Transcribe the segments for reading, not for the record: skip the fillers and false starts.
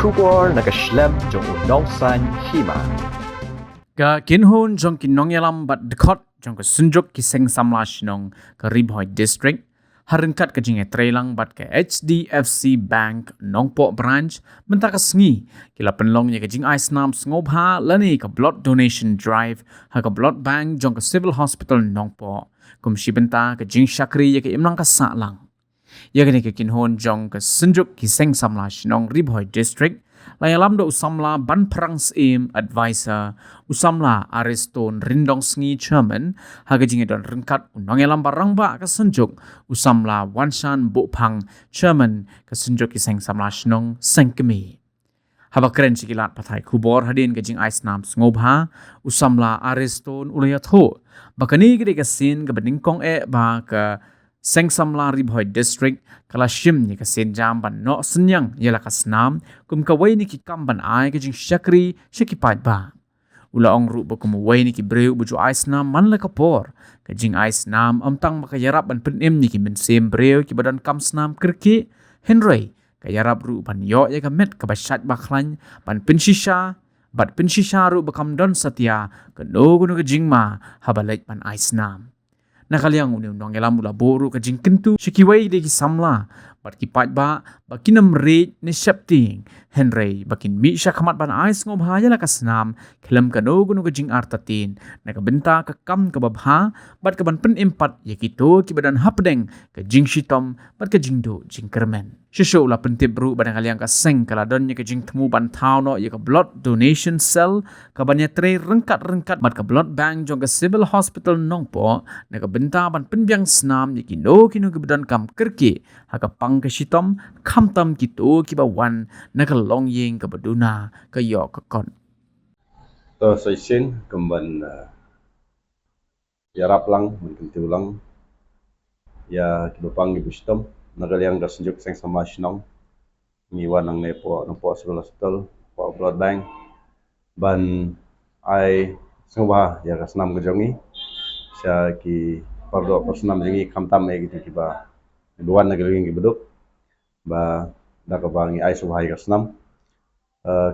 kubor nakaslem jong unongsan Hima. Ka kinhun jong kinongyalam bat dekot jong ka sunjuk kiseng samlash nong ka Ribhoi district harengkat ka jinge trailang bat ka HDFC Bank Nongpo branch menta ka sngi kila penlong nya ka Jingaisnam ngobha lani ka blood donation drive ha ka blood bank jong ka civil hospital Nongpo kum shibenta ka jing shakri ya ka imlang ka salang ya ka kinhun jong ka sunjuk kiseng samlash nong Ribhoi district Layalam do usamla ban perang sim advisor usamla ariston rindong sngi chairman haga jinge don rengkat unongelam barang ba ka senjuk usamla wanshan bopang chairman ka senjuk kiseng samla shnong sengkemi haba keren sikilat pathai kubor hadin ka Jingaisnam ngobha usamla ariston ulayatho bakani gede ka sin ka beningkong ba ka Sengsamla Ribhoi district kala shim ni ka senjam ban no senyang yala ka snam kum ka wai ni ki kamban ai ka jing shakri shakipat ba ula ong ru ba kum wai ni ki breu buju Ïarap man la ka por ka jing Ïarap amtang maka Ïarap ban Pynim ni ki ben sem breu ki badan kam snam kirki Hyrnei ka Ïarap ru ban yo ya ka met ka ba Shait ba Khlaiñ ban pinshisha bat pinshisha ru ba kam don satya ka no gunu ka jingma habalait ban Ïarap nakaliang uni undang elam mula boru ka jingkentu si Kiwei de ki samla bat ki pat ba bakinam rate ni shapting Hyrnei bakin mi sya khamat ban ais ngom ha yala ka snam khlem ka no gunu ka jing artatin na ka benta ka kam ka babha bat ka ban pen empat ya kito ki badan hapdeng ka jing shitom bat ka jingdo jing kermen shisho la pentip bru badan kaliang ka seng kala don ya ka jing temu ban tau no ya ka blood donation cell ka ban ya tre rengkat bat ka blood bank jong ka civil hospital Nongpo na ka benta ban penbyang snam ya ki no kinu ka badan kam kerki ha ka pang ka shitom khamtam kito ki ba wan na ka long ying ka baduna ka yo ka kon to sai sin kumban Ïarap lang menkentu lang ya kibapang ibustom nagaliang ka senjuk seng sama shnong ngiwan ang nepo civil hospital po blood bank ban ai sengwa ya ka snam gajongi sya ki pardo personam jingi khamtam e gitu kiba duan nagaling ibuduk ba dakabangi ai subhai ka snam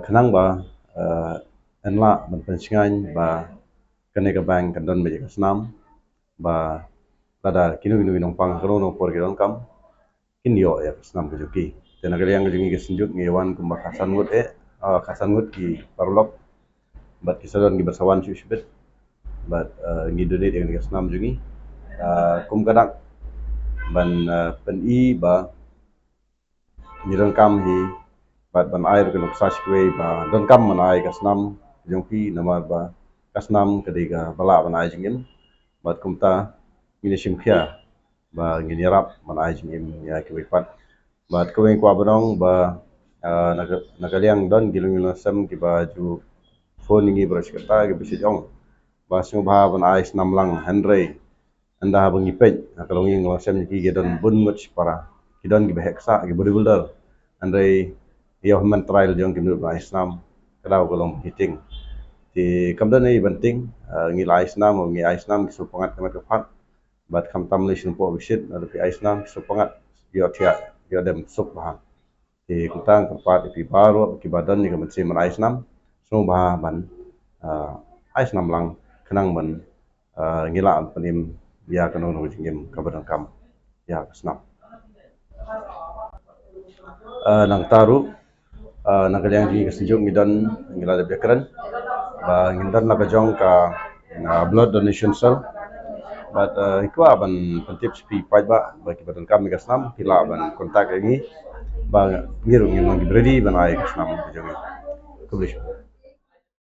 khanang ba enla ban pensingan ba kane ka bank kan don meje ka snam ba lada kinu nong pang krono por ki don kam kinyo ya ka snam gajoki tena galiang jingi ka senjuk ngewan kumba khasan ngut khasan ngut ki parlok bat kisadon ki bersawan shibet bat ngi donate yang ka snam jingi kum kadak ban pen I ba nirang kam hi bat ban air ke noksa Kiwei ba don kam man ai ka snam jongpi nama ba kasnam kediga bala ban ai jingim bat kumta ini simkhia ba ngin Ïarap man ai jingim ya Kiwei pat bat Kiwei kwa banong ba nakaliang don gilung sam ki ba ju phone ngi brush kata ki bisijong ba sungba ban ai snam lang Hyrnei anda bangi pej kalau nging sam ki gedon bun much para kidon ki beheksa ki bodybuilder Hyrnei ia human trial jong ki menurut Ïarap kalau kolong hitting ti kamdan ai banting ngi Ïarap ngi Ïarap ki supangat kamat kapat bat kam tam le sumpo bisit na pi Ïarap ki supangat yo thia yo dem sup ba ti kutang kapat pi baru ki badan ni kamat se man Ïarap so ba ban Ïarap lang khanang ban ngila panim ya kanu no jingim kabadan kam ya snap nang taru nagaliang di kasenjuk ngidon ngila de bekran ba ngindan nakajong ka blood donation cell but ikwa ban pentip spi pai ba ki badan kam gasnam pila ban kontak ini ba ngiru ngi mangi bredi ban ai gasnam jongi kublish